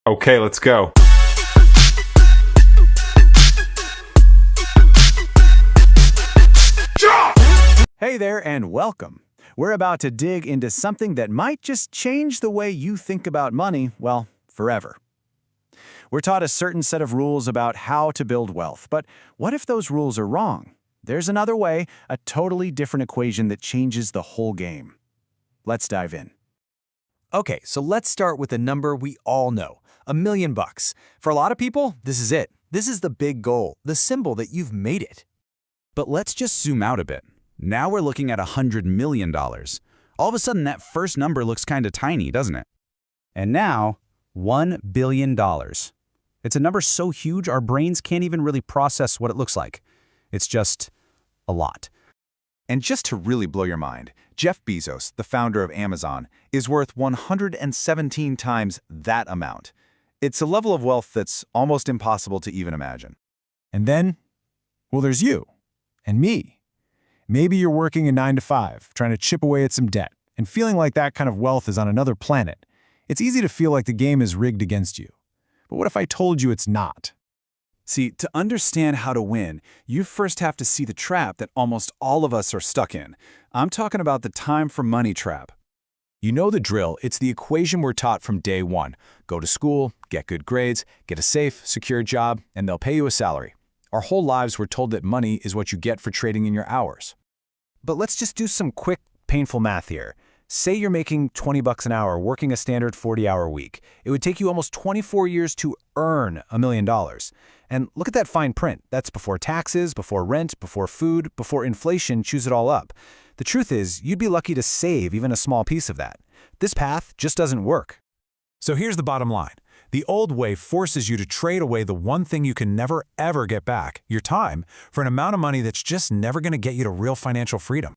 Okay, let's go. Hey there and welcome. We're about to dig into something that might just change the way you think about money, well, forever. We're taught a certain set of rules about how to build wealth, but what if those rules are wrong? There's another way, a totally different equation that changes the whole game. Let's dive in. Okay, so let's start with a number we all know, $1 million. For a lot of people, this is it. This is the big goal, the symbol that you've made it. But let's just zoom out a bit. Now we're looking at $100 million. All of a sudden, that first number looks kind of tiny, doesn't it? And now, $1 billion. It's a number so huge our brains can't even really process what it looks like. It's just a lot. And just to really blow your mind, Jeff Bezos, the founder of Amazon, is worth 117 times that amount. It's a level of wealth that's almost impossible to even imagine. And then, well, there's you and me. Maybe you're working a 9-to-5, trying to chip away at some debt, and feeling like that kind of wealth is on another planet. It's easy to feel like the game is rigged against you. But what if I told you it's not? See, to understand how to win, you first have to see the trap that almost all of us are stuck in. I'm talking about the time for money trap. You know the drill. It's the equation we're taught from day one. Go to school, get good grades, get a safe, secure job, and they'll pay you a salary. Our whole lives we're told that money is what you get for trading in your hours. But let's just do some quick, painful math here. Say you're making $20 an hour working a standard 40-hour week. It would take you almost 24 years to earn $1 million. And look at that fine print. That's before taxes, before rent, before food, before inflation chews it all up. The truth is, you'd be lucky to save even a small piece of that. This path just doesn't work. So here's the bottom line. The old way forces you to trade away the one thing you can never, ever get back, your time, for an amount of money that's just never going to get you to real financial freedom.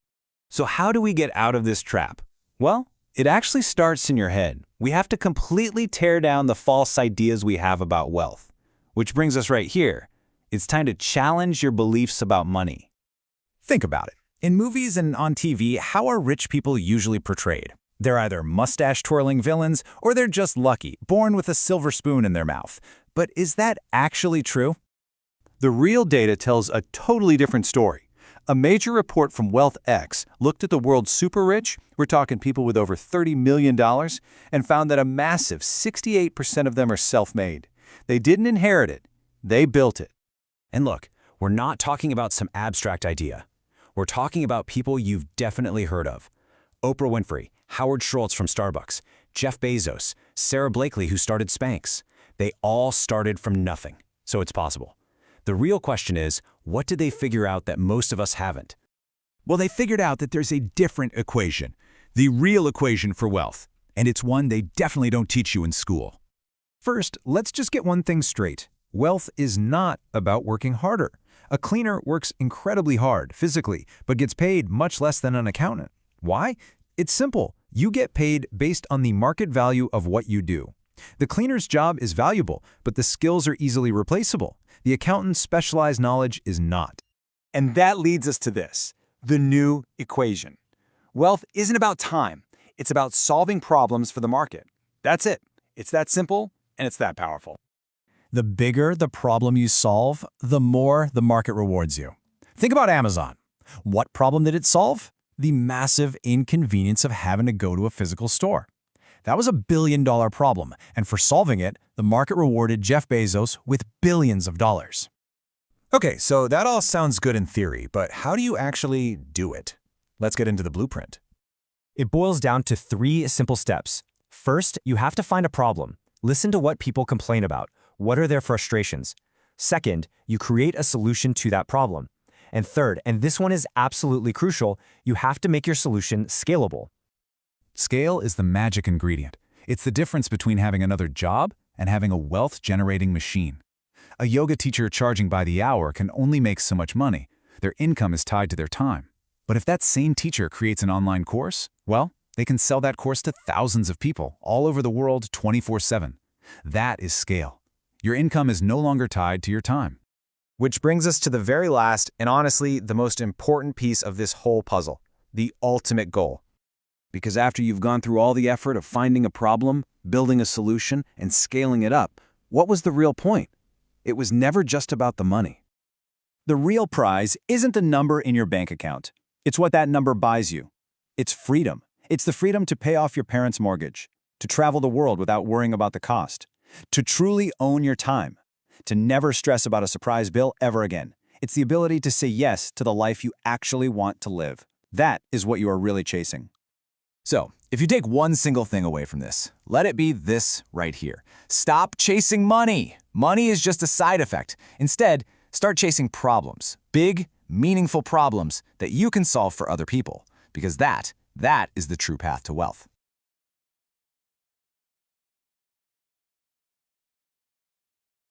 So how do we get out of this trap? Well, it actually starts in your head. We have to completely tear down the false ideas we have about wealth. Which brings us right here. It's time to challenge your beliefs about money. Think about it. In movies and on TV, how are rich people usually portrayed? They're either mustache-twirling villains or they're just lucky, born with a silver spoon in their mouth. But is that actually true? The real data tells a totally different story. A major report from WealthX looked at the world's super rich, we're talking people with over $30 million, and found that a massive 68% of them are self-made. They didn't inherit it, they built it. And look, we're not talking about some abstract idea. We're talking about people you've definitely heard of. Oprah Winfrey, Howard Schultz from Starbucks, Jeff Bezos, Sarah Blakely who started Spanx. They all started from nothing, so it's possible. The real question is, what did they figure out that most of us haven't? Well, they figured out that there's a different equation, the real equation for wealth, and it's one they definitely don't teach you in school. First, let's just get one thing straight. Wealth is not about working harder. A cleaner works incredibly hard physically, but gets paid much less than an accountant. Why? It's simple. You get paid based on the market value of what you do. The cleaner's job is valuable, but the skills are easily replaceable. The accountant's specialized knowledge is not. And that leads us to this, the new equation. Wealth isn't about time. It's about solving problems for the market. That's it. It's that simple, and it's that powerful. The bigger the problem you solve, the more the market rewards you. Think about Amazon. What problem did it solve? The massive inconvenience of having to go to a physical store. That was $1 billion problem, and for solving it, the market rewarded Jeff Bezos with billions of dollars. Okay, so that all sounds good in theory, but how do you actually do it? Let's get into the blueprint. It boils down to 3 simple steps. First, you have to find a problem. Listen to what people complain about. What are their frustrations? Second, you create a solution to that problem. And third, and this one is absolutely crucial, you have to make your solution scalable. Scale is the magic ingredient. It's the difference between having another job and having a wealth-generating machine. A yoga teacher charging by the hour can only make so much money. Their income is tied to their time. But if that same teacher creates an online course, well, they can sell that course to thousands of people all over the world 24/7. That is scale. Your income is no longer tied to your time. Which brings us to the very last and honestly the most important piece of this whole puzzle, the ultimate goal. Because after you've gone through all the effort of finding a problem, building a solution, and scaling it up, what was the real point? It was never just about the money. The real prize isn't the number in your bank account. It's what that number buys you. It's freedom. It's the freedom to pay off your parents' mortgage, to travel the world without worrying about the cost, to truly own your time, to never stress about a surprise bill ever again. It's the ability to say yes to the life you actually want to live. That is what you are really chasing. So, if you take one single thing away from this, let it be this right here. Stop chasing money. Money is just a side effect. Instead, start chasing problems. Big, meaningful problems that you can solve for other people. Because that is the true path to wealth.